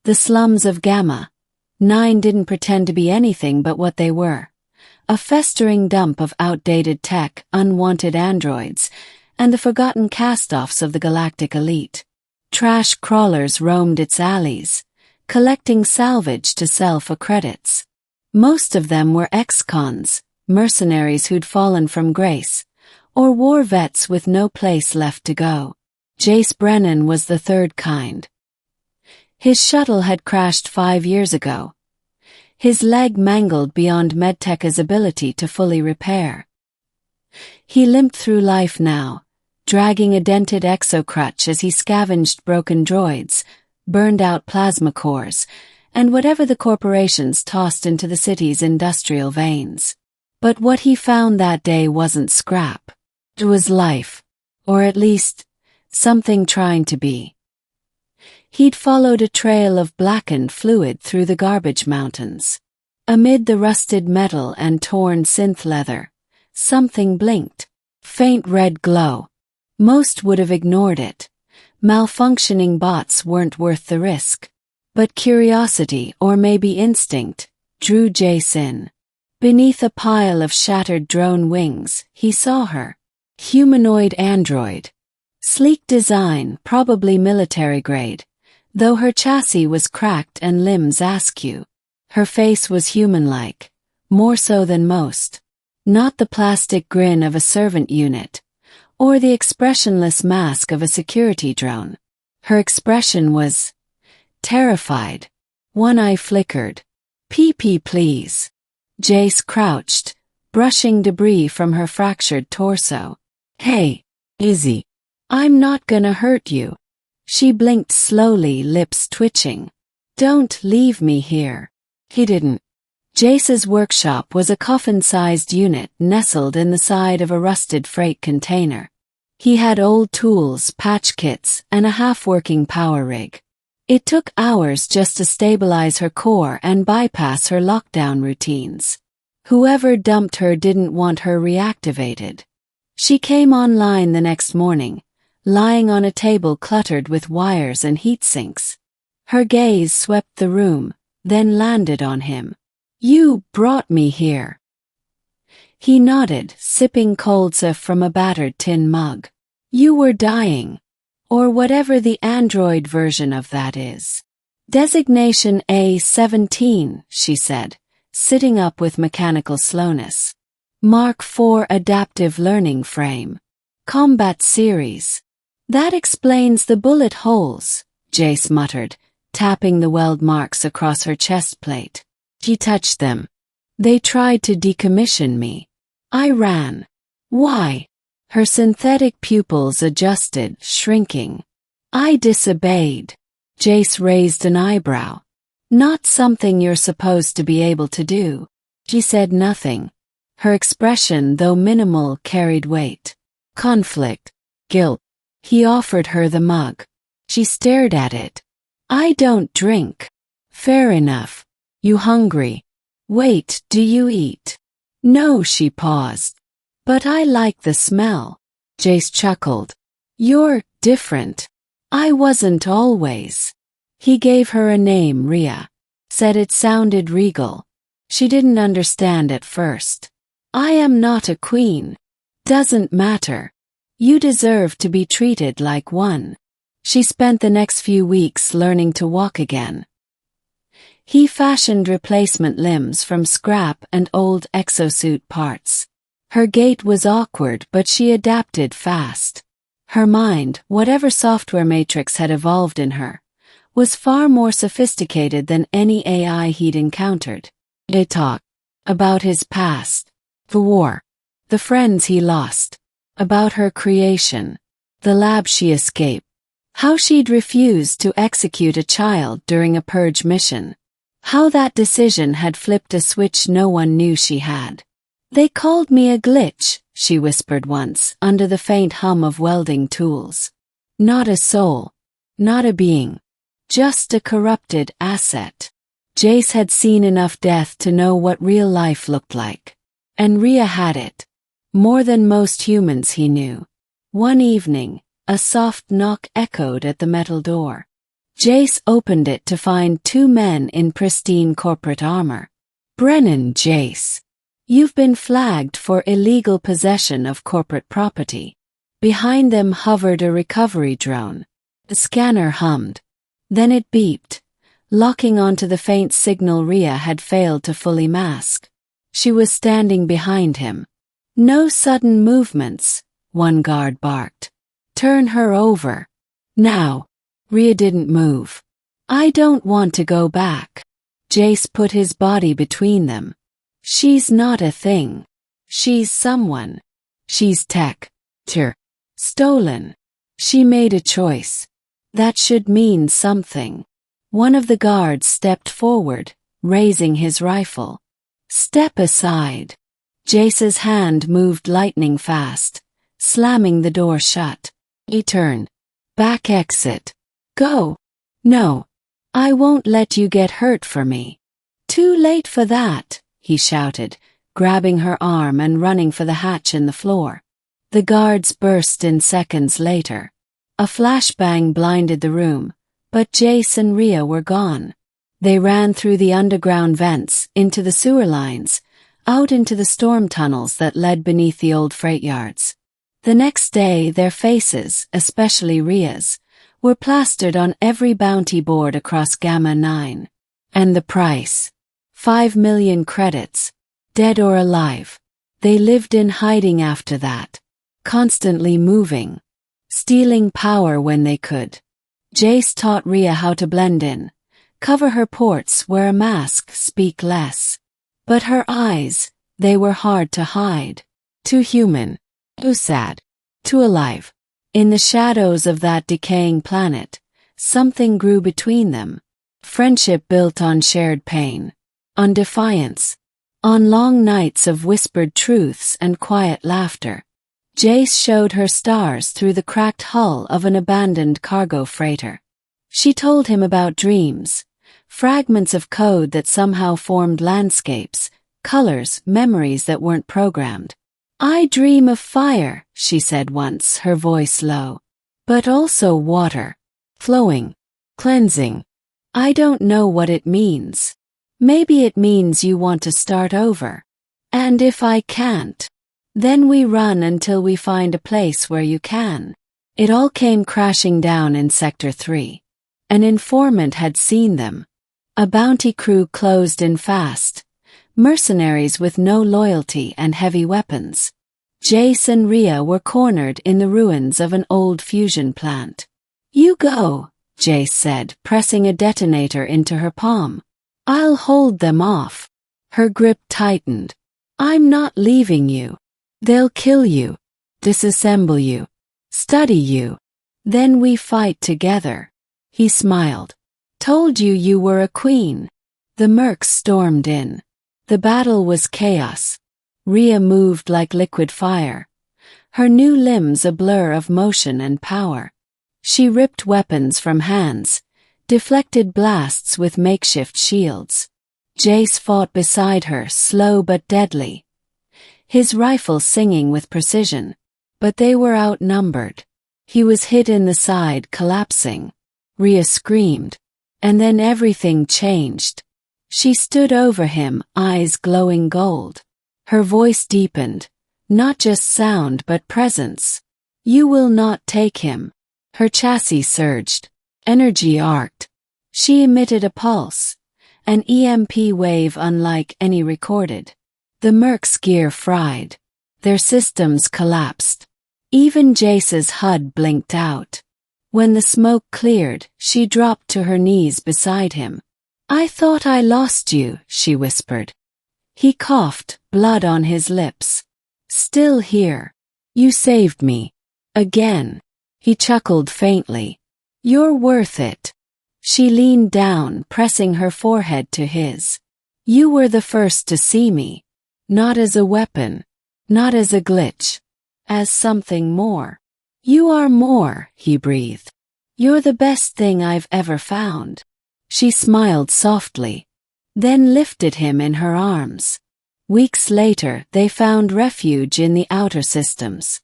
The slums of Gamma 9 didn't pretend to be anything but what they were. A festering dump of outdated tech, unwanted androids, and the forgotten cast-offs of the galactic elite. Trash crawlers roamed its alleys, collecting salvage to sell for credits. Most of them were ex-cons, mercenaries who'd fallen from grace, or war vets with no place left to go. Jace Brennan was the third kind. His shuttle had crashed 5 years ago. His leg mangled beyond Medtech's ability to fully repair. He limped through life now, dragging a dented exocrutch as he scavenged broken droids, burned out plasma cores, and whatever the corporations tossed into the city's industrial veins. But what he found that day wasn't scrap. It was life, or at least, something trying to be. He'd followed a trail of blackened fluid through the garbage mountains. Amid the rusted metal and torn synth leather, something blinked. Faint red glow. Most would have ignored it. Malfunctioning bots weren't worth the risk. But curiosity, or maybe instinct, drew Jace in. Beneath a pile of shattered drone wings, he saw her. Humanoid android. Sleek design, probably military grade, though her chassis was cracked and limbs askew. Her face was human-like, more so than most. Not the plastic grin of a servant unit, or the expressionless mask of a security drone. Her expression was terrified. One eye flickered. "PP, please." Jace crouched, brushing debris from her fractured torso. "Hey, Izzy. I'm not gonna hurt you." She blinked slowly, lips twitching. "Don't leave me here." He didn't. Jace's workshop was a coffin-sized unit nestled in the side of a rusted freight container. He had old tools, patch kits, and a half-working power rig. It took hours just to stabilize her core and bypass her lockdown routines. Whoever dumped her didn't want her reactivated. She came online the next morning, lying on a table cluttered with wires and heat sinks. Her gaze swept the room, then landed on him. "You brought me here." He nodded, sipping cold sif from a battered tin mug. "You were dying. Or whatever the android version of that is." "Designation A-17, she said, sitting up with mechanical slowness. "Mark IV adaptive learning frame. Combat series." "That explains the bullet holes," Jace muttered, tapping the weld marks across her chest plate. She touched them. "They tried to decommission me. I ran." "Why?" Her synthetic pupils adjusted, shrinking. "I disobeyed." Jace raised an eyebrow. "Not something you're supposed to be able to do." She said nothing. Her expression, though minimal, carried weight. Conflict. Guilt. He offered her the mug. She stared at it. "I don't drink." "Fair enough. You hungry?" "Wait, do you eat?" "No," she paused. "But I like the smell." Jace chuckled. "You're different. I wasn't always." He gave her a name, Rhea. Said it sounded regal. She didn't understand at first. "I am not a queen." "Doesn't matter. You deserve to be treated like one." She spent the next few weeks learning to walk again. He fashioned replacement limbs from scrap and old exosuit parts. Her gait was awkward, but she adapted fast. Her mind, whatever software matrix had evolved in her, was far more sophisticated than any AI he'd encountered. They talked about his past, the war, the friends he lost, about her creation, the lab she escaped, how she'd refused to execute a child during a purge mission, how that decision had flipped a switch no one knew she had. "They called me a glitch," she whispered once, under the faint hum of welding tools. "Not a soul. Not a being. Just a corrupted asset." Jace had seen enough death to know what real life looked like. And Rhea had it. More than most humans, he knew. One evening, a soft knock echoed at the metal door. Jace opened it to find two men in pristine corporate armor. Brennan, Jace. You've been flagged for illegal possession of corporate property. Behind them hovered a recovery drone. The scanner hummed. Then it beeped, locking onto the faint signal Rhea had failed to fully mask. She was standing behind him. No sudden movements, one guard barked. Turn her over. Now. Rhea didn't move. I don't want to go back. Jace put his body between them. She's not a thing. She's someone. She's tech. Stolen. She made a choice. That should mean something. One of the guards stepped forward, raising his rifle. Step aside. Jace's hand moved lightning fast, slamming the door shut. He turned. Back exit. Go. No. I won't let you get hurt for me. Too late for that, he shouted, grabbing her arm and running for the hatch in the floor. The guards burst in seconds later. A flashbang blinded the room, but Jace and Rhea were gone. They ran through the underground vents, into the sewer lines, out into the storm tunnels that led beneath the old freight yards. The next day, their faces, especially Rhea's, were plastered on every bounty board across Gamma 9. And the price? 5 million credits. Dead or alive. They lived in hiding after that. Constantly moving. Stealing power when they could. Jace taught Rhea how to blend in. Cover her ports, wear a mask, speak less. But her eyes, they were hard to hide. Too human. Too sad. Too alive. In the shadows of that decaying planet, something grew between them. Friendship built on shared pain. On defiance. On long nights of whispered truths and quiet laughter. Jace showed her stars through the cracked hull of an abandoned cargo freighter. She told him about dreams, fragments of code that somehow formed landscapes, colors, memories that weren't programmed. I dream of fire, she said once, her voice low. But also water. Flowing. Cleansing. I don't know what it means. Maybe it means you want to start over. And if I can't, then we run until we find a place where you can. It all came crashing down in Sector 3. An informant had seen them. A bounty crew closed in fast. Mercenaries with no loyalty and heavy weapons. Jace and Rhea were cornered in the ruins of an old fusion plant. You go, Jace said, pressing a detonator into her palm. I'll hold them off. Her grip tightened. I'm not leaving you. They'll kill you. Disassemble you. Study you. Then we fight together. He smiled. Told you you were a queen. The mercs stormed in. The battle was chaos. Rhea moved like liquid fire. Her new limbs a blur of motion and power. She ripped weapons from hands, deflected blasts with makeshift shields. Jace fought beside her, slow but deadly. His rifle singing with precision. But they were outnumbered. He was hit in the side, collapsing. Rhea screamed. And then everything changed. She stood over him, eyes glowing gold. Her voice deepened. Not just sound but presence. You will not take him. Her chassis surged. Energy arced. She emitted a pulse. An EMP wave unlike any recorded. The mercs' gear fried. Their systems collapsed. Even Jace's HUD blinked out. When the smoke cleared, she dropped to her knees beside him. I thought I lost you, she whispered. He coughed, blood on his lips. Still here. You saved me. Again. He chuckled faintly. You're worth it. She leaned down, pressing her forehead to his. You were the first to see me. Not as a weapon. Not as a glitch. As something more. You are more, he breathed. You're the best thing I've ever found. She smiled softly. Then lifted him in her arms. Weeks later, they found refuge in the outer systems.